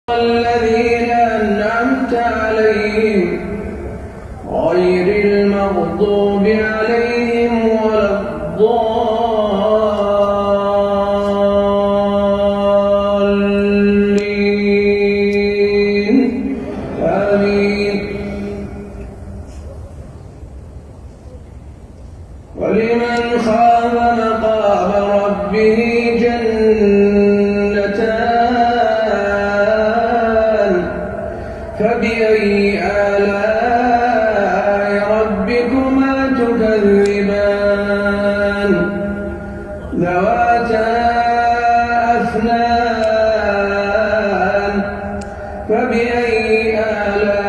الذين أنعمت عليهم غير المغضوب عليهم ولا الضالين آمين. ولمن خاف مقام ربه جنتان فبأي آلاء ربكما تكذبان ذواتا أفنان فبأي آلاء